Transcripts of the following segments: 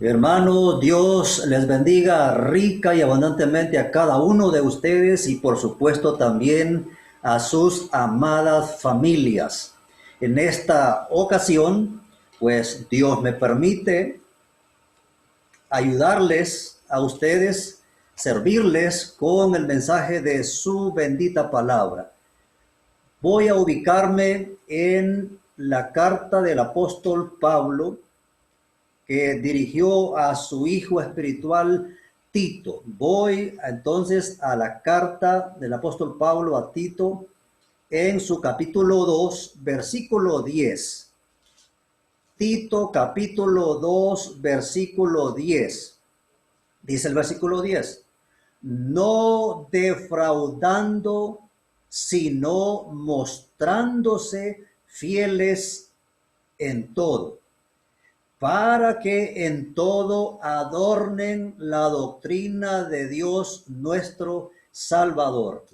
Hermano, Dios les bendiga rica y abundantemente a cada uno de ustedes y por supuesto también a sus amadas familias. En esta ocasión, pues Dios me permite ayudarles a ustedes, servirles con el mensaje de su bendita palabra. Voy a ubicarme en la carta del apóstol Pablo que dirigió a su hijo espiritual Tito. Voy entonces a la carta del apóstol Pablo a Tito en su capítulo 2, versículo 10. Tito capítulo 2, versículo 10. Dice el versículo 10: no defraudando, sino mostrándose fieles en todo, para que en todo adornen la doctrina de Dios nuestro Salvador.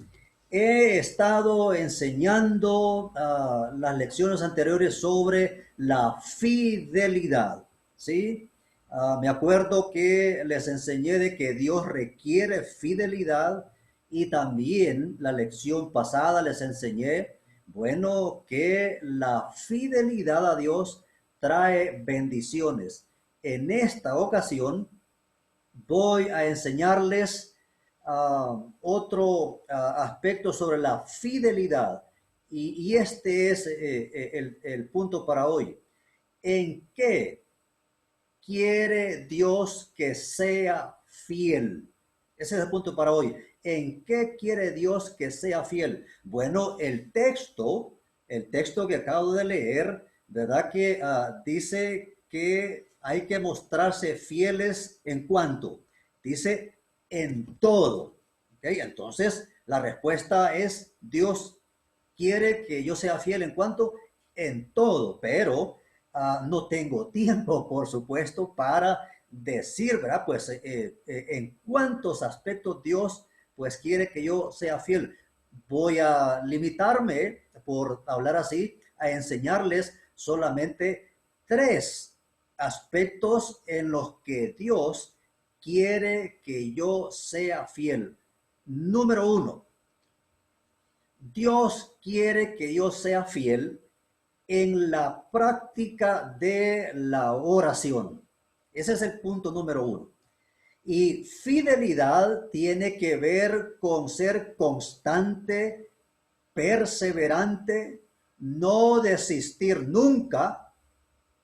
He estado enseñando las lecciones anteriores sobre la fidelidad, ¿sí? Me acuerdo que les enseñé de que Dios requiere fidelidad y también la lección pasada les enseñé, bueno, que la fidelidad a Dios trae bendiciones. En esta ocasión voy a enseñarles otro aspecto sobre la fidelidad y este es el punto para hoy. ¿En qué quiere Dios que sea fiel? Ese es el punto para hoy. ¿En qué quiere Dios que sea fiel? Bueno, el texto que acabo de leer, ¿verdad? Que dice que hay que mostrarse fieles en cuanto. Dice en todo. ¿Okay? Entonces, la respuesta es Dios quiere que yo sea fiel en cuanto en todo, pero no tengo tiempo, por supuesto, para decir, ¿verdad? Pues en cuántos aspectos Dios pues quiere que yo sea fiel. Voy a limitarme, por hablar así, a enseñarles solamente tres aspectos en los que Dios quiere que yo sea fiel. Número uno, Dios quiere que yo sea fiel en la práctica de la oración. Ese es el punto número uno. Y fidelidad tiene que ver con ser constante, perseverante, no desistir nunca,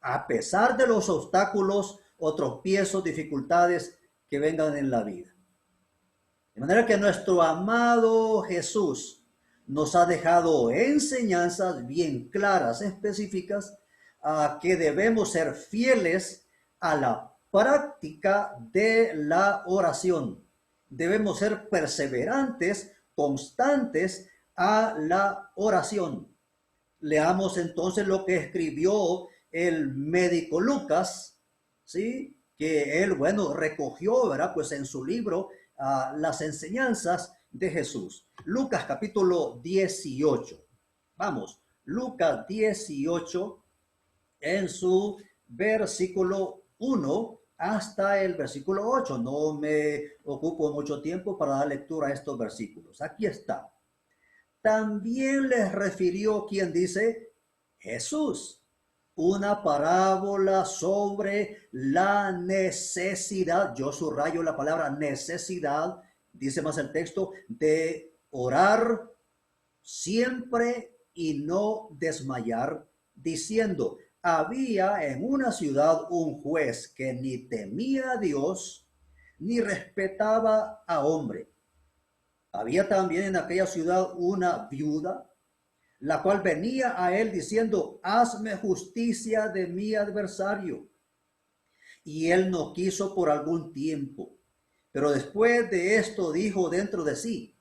a pesar de los obstáculos o tropiezos, dificultades que vengan en la vida. De manera que nuestro amado Jesús nos ha dejado enseñanzas bien claras, específicas, que debemos ser fieles a la práctica de la oración. Debemos ser perseverantes, constantes a la oración. Leamos entonces lo que escribió el médico Lucas, ¿sí? Que él, bueno, recogió, ¿verdad? Pues en su libro las enseñanzas de Jesús. Lucas capítulo 18. Vamos, Lucas 18 en su versículo 1 hasta el versículo 8. No me ocupo mucho tiempo para dar lectura a estos versículos. Aquí está. También les refirió, quien dice, Jesús, una parábola sobre la necesidad, yo subrayo la palabra necesidad, dice más el texto, de orar siempre y no desmayar, diciendo, había en una ciudad un juez que ni temía a Dios, ni respetaba a hombre. Había también en aquella ciudad una viuda, la cual venía a él diciendo, hazme justicia de mi adversario. Y él no quiso por algún tiempo. Pero después de esto dijo dentro de sí,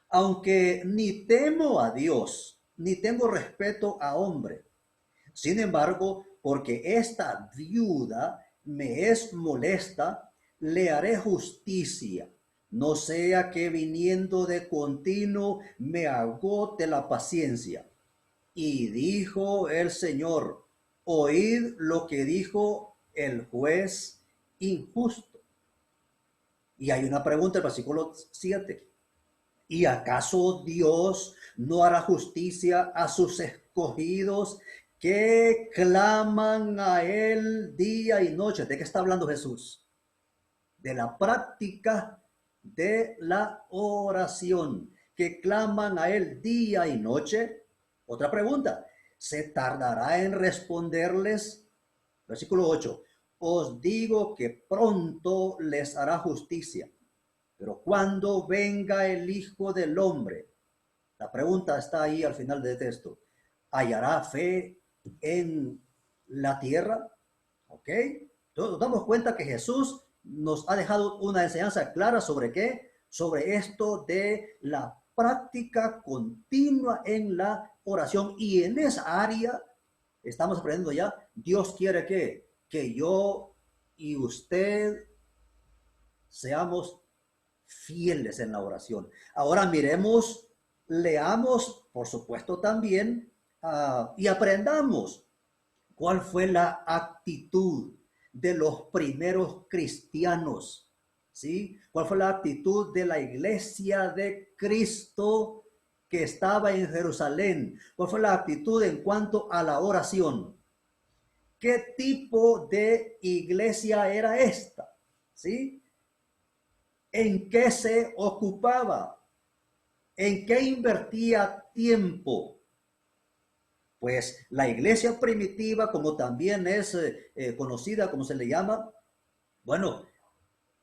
aunque ni temo a Dios, ni tengo respeto a hombre, sin embargo, porque esta viuda me es molesta, le haré justicia, no sea que viniendo de continuo me agote la paciencia. Y dijo el Señor, oíd lo que dijo el juez injusto. Y hay una pregunta, el versículo 7. ¿Y acaso Dios no hará justicia a sus escogidos que claman a Él día y noche? ¿De qué está hablando Jesús? De la práctica de la oración, que claman a Él día y noche. Otra pregunta, ¿se tardará en responderles? Versículo 8, os digo que pronto les hará justicia. Pero cuando venga el Hijo del Hombre, la pregunta está ahí al final del texto, ¿hallará fe en la tierra? ¿Ok? Entonces nos damos cuenta que Jesús nos ha dejado una enseñanza clara sobre qué, sobre esto de la práctica continua en la oración. Y en esa área estamos aprendiendo ya, Dios quiere que yo y usted seamos fieles en la oración. Ahora miremos, leamos, por supuesto también, y aprendamos cuál fue la actitud de los primeros cristianos, ¿sí? ¿Cuál fue la actitud de la iglesia de Cristo que estaba en Jerusalén? ¿Cuál fue la actitud en cuanto a la oración? ¿Qué tipo de iglesia era esta? ¿Sí? ¿En qué se ocupaba? ¿En qué invertía tiempo? Pues la iglesia primitiva, como también es conocida, como se le llama, bueno,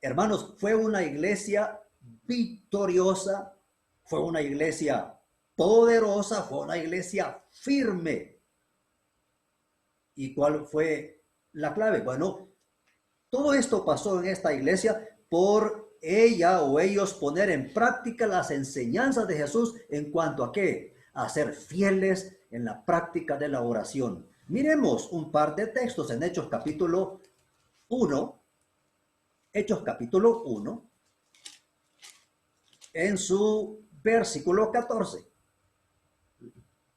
hermanos, fue una iglesia victoriosa, fue una iglesia poderosa, fue una iglesia firme. ¿Y cuál fue la clave? Bueno, todo esto pasó en esta iglesia por ella o ellos poner en práctica las enseñanzas de Jesús en cuanto a qué, a ser fieles en la práctica de la oración. Miremos un par de textos en Hechos capítulo 1, Hechos capítulo 1, en su versículo 14.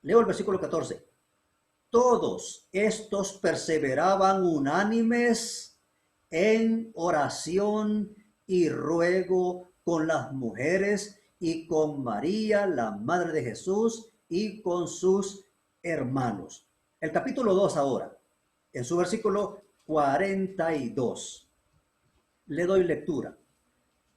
Leo el versículo 14. Todos estos perseveraban unánimes en oración y ruego con las mujeres y con María, la madre de Jesús, y con sus hermanos. El capítulo 2 ahora, en su versículo 42. Le doy lectura.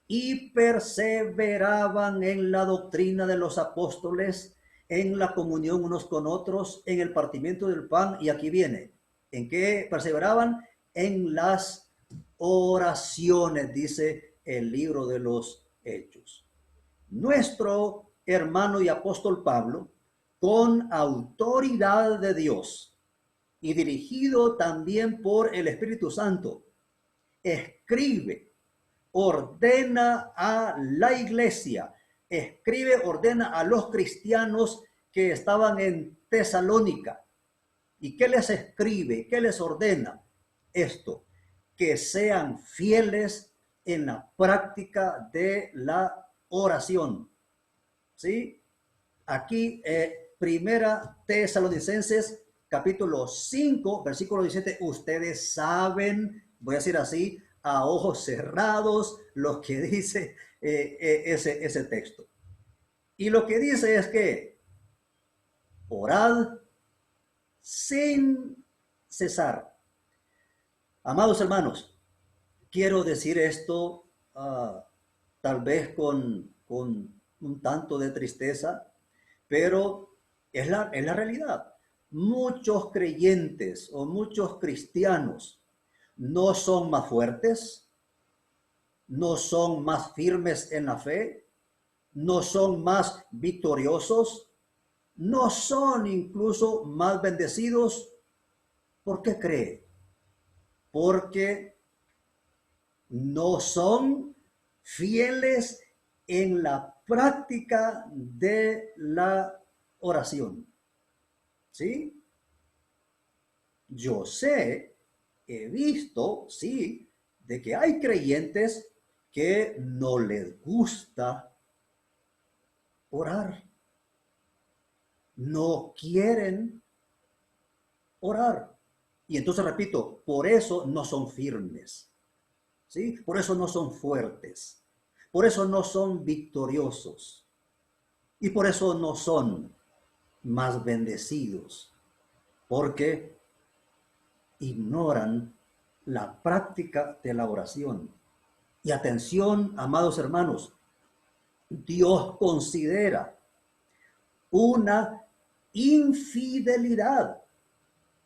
Y perseveraban en la doctrina de los apóstoles, en la comunión unos con otros, en el partimiento del pan. Y aquí viene, ¿en qué perseveraban? En las oraciones, dice el libro de los Hechos. Nuestro hermano y apóstol Pablo, con autoridad de Dios y dirigido también por el Espíritu Santo, escribe, ordena a la iglesia, escribe, ordena a los cristianos que estaban en Tesalónica. ¿Y qué les escribe? ¿Qué les ordena? Esto, que sean fieles en la práctica de la oración. ¿Sí? Aquí, primera Tesalonicenses, capítulo 5, versículo 17, ustedes saben, voy a decir así, a ojos cerrados, lo que dice ese texto. Y lo que dice es que orad sin cesar. Amados hermanos, quiero decir esto tal vez con un tanto de tristeza, pero es la realidad. Muchos creyentes o muchos cristianos no son más fuertes, no son más firmes en la fe, no son más victoriosos, no son incluso más bendecidos. ¿Por qué cree? Porque no son fieles en la práctica de la oración. ¿Sí? Yo sé, he visto, sí, de que hay creyentes que no les gusta orar. No quieren orar. Y entonces repito, por eso no son firmes, ¿sí? Por eso no son fuertes, por eso no son victoriosos y por eso no son más bendecidos, porque ignoran la práctica de la oración. Y atención, amados hermanos, Dios considera una infidelidad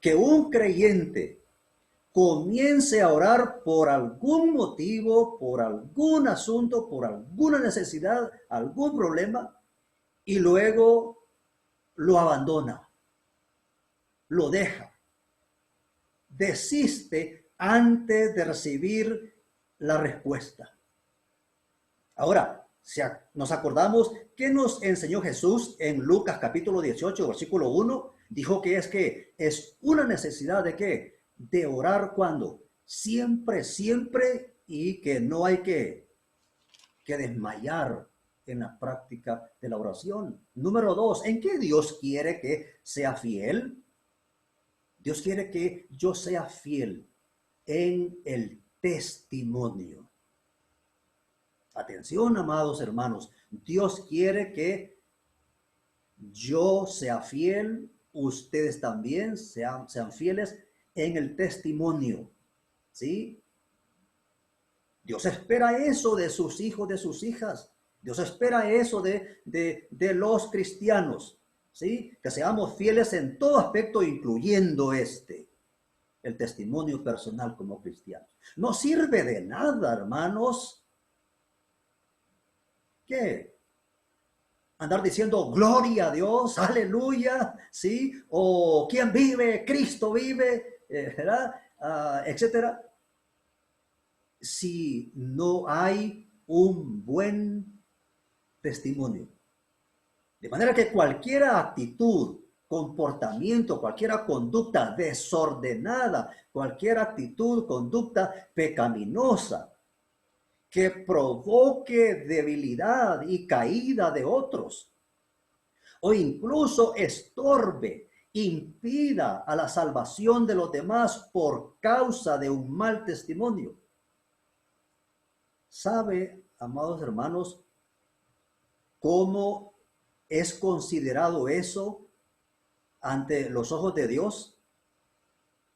que un creyente comience a orar por algún motivo, por algún asunto, por alguna necesidad, algún problema, y luego lo abandona, lo deja, desiste antes de recibir la respuesta. Ahora, si nos acordamos que nos enseñó Jesús en Lucas capítulo 18, versículo 1, dijo que es una necesidad de ¿qué? De orar cuando siempre, siempre, y que no hay que desmayar en la práctica de la oración. Número 2, ¿en qué Dios quiere que sea fiel? Dios quiere que yo sea fiel en el testimonio. Atención, amados hermanos, Dios quiere que yo sea fiel, ustedes también sean fieles en el testimonio, ¿sí? Dios espera eso de sus hijos, de sus hijas. Dios espera eso de los cristianos, ¿sí? Que seamos fieles en todo aspecto, incluyendo el testimonio personal como cristianos. No sirve de nada, hermanos, ¿qué? Andar diciendo gloria a Dios, aleluya, ¿sí? O ¿quién vive? Cristo vive, ¿verdad? Etcétera. Si no hay un buen testimonio. De manera que cualquier actitud, comportamiento, cualquier conducta desordenada, cualquier actitud, conducta pecaminosa, que provoque debilidad y caída de otros, o incluso estorbe, impida a la salvación de los demás por causa de un mal testimonio. ¿Sabe, amados hermanos, cómo es considerado eso ante los ojos de Dios?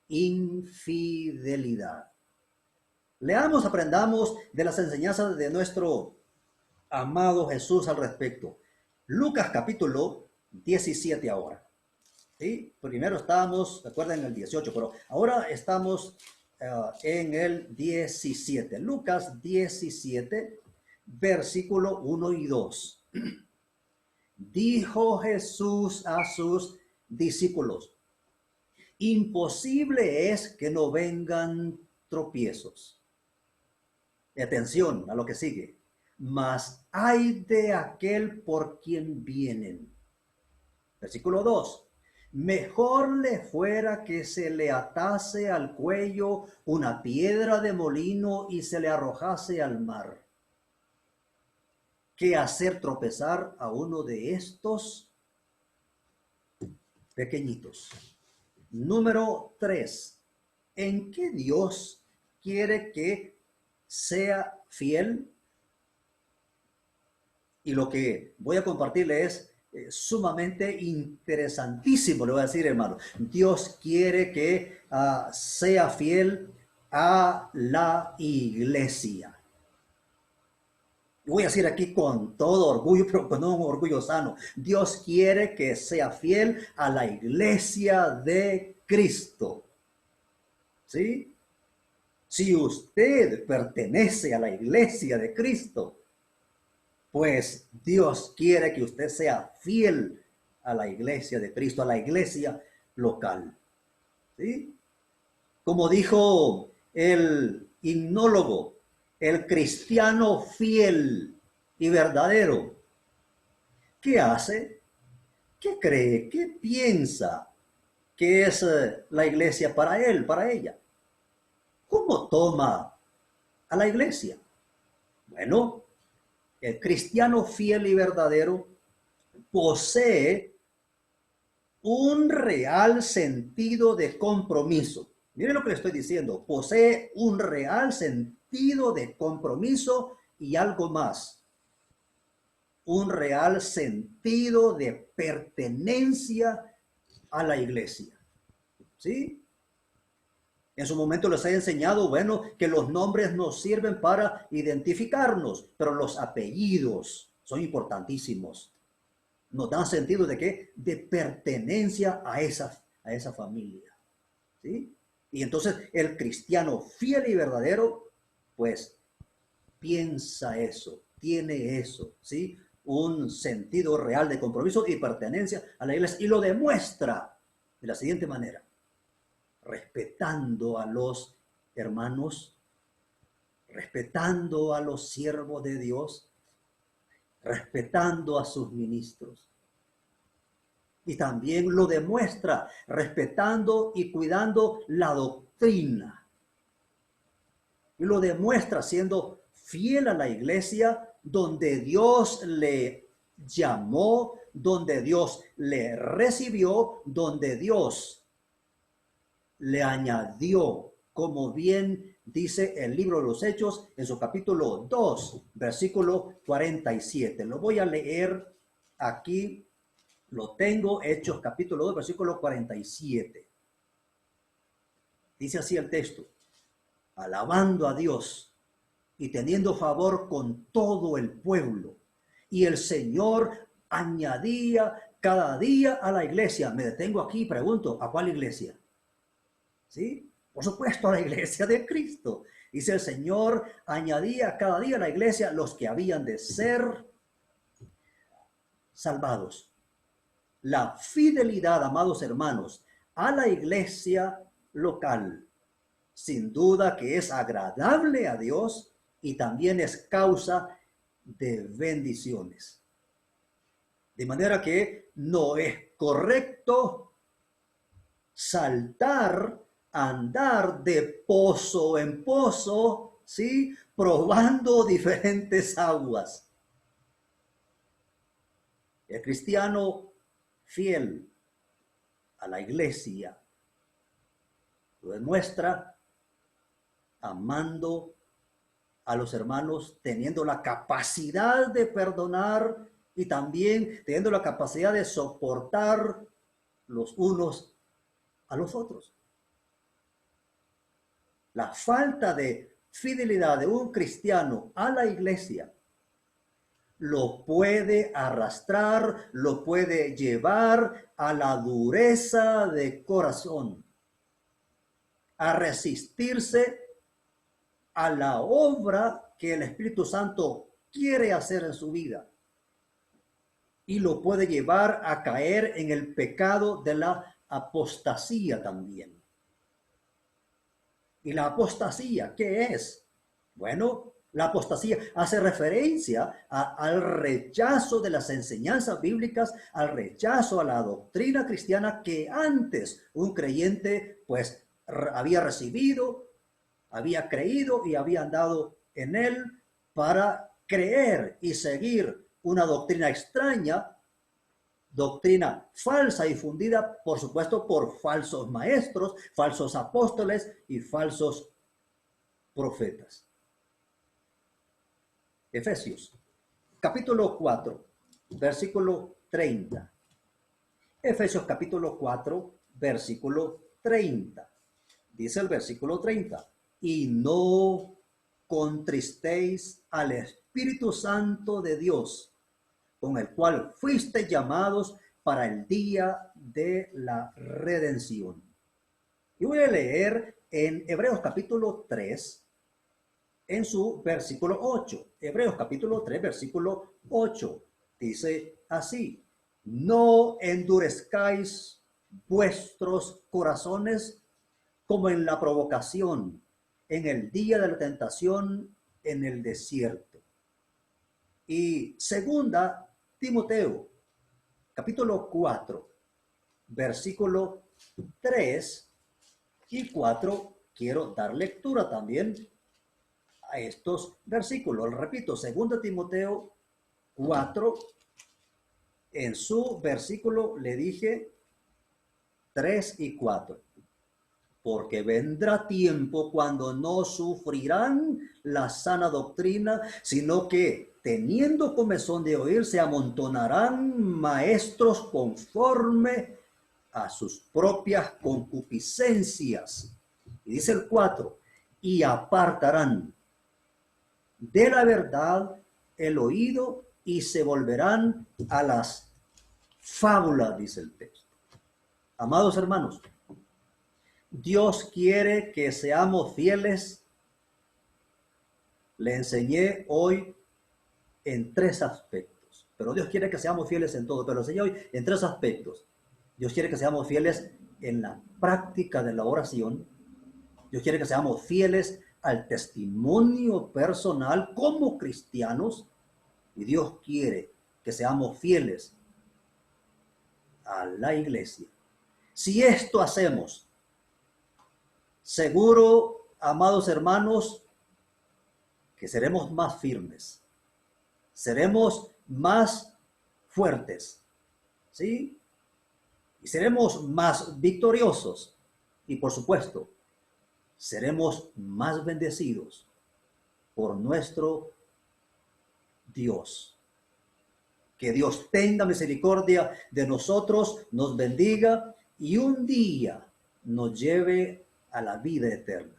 Infidelidad. Leamos, aprendamos de las enseñanzas de nuestro amado Jesús al respecto. Lucas capítulo 17 ahora. ¿Sí? Primero estábamos, recuerden, en el 18, pero ahora estamos en el 17. Lucas 17, versículo 1 y 2. Dijo Jesús a sus discípulos: imposible es que no vengan tropiezos. Atención a lo que sigue. Mas ay de aquel por quien vienen. Versículo 2. Mejor le fuera que se le atase al cuello una piedra de molino y se le arrojase al mar, que hacer tropezar a uno de estos pequeñitos. Número 3. ¿En qué Dios quiere que sea fiel? Y lo que voy a compartirle es sumamente interesantísimo, le voy a decir, hermano. Dios quiere que sea fiel a la iglesia. Voy a decir aquí con todo orgullo, pero con un orgullo sano. Dios quiere que sea fiel a la iglesia de Cristo. ¿Sí? Si usted pertenece a la iglesia de Cristo, pues Dios quiere que usted sea fiel a la iglesia de Cristo, a la iglesia local. ¿Sí? Como dijo el himnólogo, el cristiano fiel y verdadero, ¿qué hace? ¿Qué cree? ¿Qué piensa que es la iglesia para él, para ella? ¿Cómo toma a la iglesia? Bueno, el cristiano fiel y verdadero posee un real sentido de compromiso. Mire lo que le estoy diciendo. Posee un real sentido de compromiso y algo más. Un real sentido de pertenencia a la iglesia. ¿Sí? En su momento les he enseñado, bueno, que los nombres nos sirven para identificarnos, pero los apellidos son importantísimos. Nos dan sentido de qué? De pertenencia a esa familia. ¿Sí? Y entonces el cristiano fiel y verdadero, pues piensa eso, tiene eso, ¿sí? Un sentido real de compromiso y pertenencia a la iglesia y lo demuestra de la siguiente manera: respetando a los hermanos, respetando a los siervos de Dios, respetando a sus ministros. Y también lo demuestra respetando y cuidando la doctrina. Y lo demuestra siendo fiel a la iglesia donde Dios le llamó, donde Dios le recibió, donde Dios le añadió, como bien dice el libro de los Hechos en su capítulo 2, versículo 47. Lo voy a leer aquí, lo tengo, Hechos capítulo 2, versículo 47. Dice así el texto: alabando a Dios y teniendo favor con todo el pueblo. Y el Señor añadía cada día a la iglesia. Me detengo aquí y pregunto, ¿a cuál iglesia? ¿Sí? Por supuesto, a la iglesia de Cristo. Dice: el Señor añadía cada día a la iglesia los que habían de ser salvados. La fidelidad, amados hermanos, a la iglesia local, sin duda que es agradable a Dios y también es causa de bendiciones. De manera que no es correcto saltar, andar de pozo en pozo, ¿sí? Probando diferentes aguas. El cristiano fiel a la iglesia lo demuestra amando a los hermanos, teniendo la capacidad de perdonar y también teniendo la capacidad de soportar los unos a los otros. La falta de fidelidad de un cristiano a la iglesia lo puede arrastrar, lo puede llevar a la dureza de corazón, a resistirse a la obra que el Espíritu Santo quiere hacer en su vida. Y lo puede llevar a caer en el pecado de la apostasía también. ¿Y la apostasía qué es? Bueno, la apostasía hace referencia al rechazo de las enseñanzas bíblicas, al rechazo a la doctrina cristiana que antes un creyente pues había recibido, había creído y había andado en él, para creer y seguir una doctrina extraña, doctrina falsa y fundida, por supuesto, por falsos maestros, falsos apóstoles y falsos profetas. Efesios, capítulo 4, versículo 30. Efesios capítulo 4, versículo 30. Dice el versículo 30. Y no contristéis al Espíritu Santo de Dios, con el cual fuisteis llamados para el día de la redención. Y voy a leer en Hebreos capítulo 3, en su versículo 8. Hebreos capítulo 3, versículo 8. Dice así: no endurezcáis vuestros corazones como en la provocación, en el día de la tentación en el desierto. Y segunda Timoteo, capítulo 4, versículo 3 y 4. Quiero dar lectura también a estos versículos. Repito, segunda Timoteo 4, en su versículo le dije 3 y 4. porque vendrá tiempo cuando no sufrirán la sana doctrina, sino que teniendo comezón de oír, se amontonarán maestros conforme a sus propias concupiscencias. Y dice el 4, y apartarán de la verdad el oído y se volverán a las fábulas, dice el texto. Amados hermanos, Dios quiere que seamos fieles. Le enseñé hoy en 3 aspectos, pero Dios quiere que seamos fieles en todo, pero le enseñé hoy en 3 aspectos. Dios quiere que seamos fieles en la práctica de la oración. Dios quiere que seamos fieles al testimonio personal como cristianos. Y Dios quiere que seamos fieles a la iglesia. Si esto hacemos, seguro, amados hermanos, que seremos más firmes, seremos más fuertes, ¿sí? Y seremos más victoriosos. Y por supuesto, seremos más bendecidos por nuestro Dios. Que Dios tenga misericordia de nosotros, nos bendiga y un día nos lleve a la vida eterna.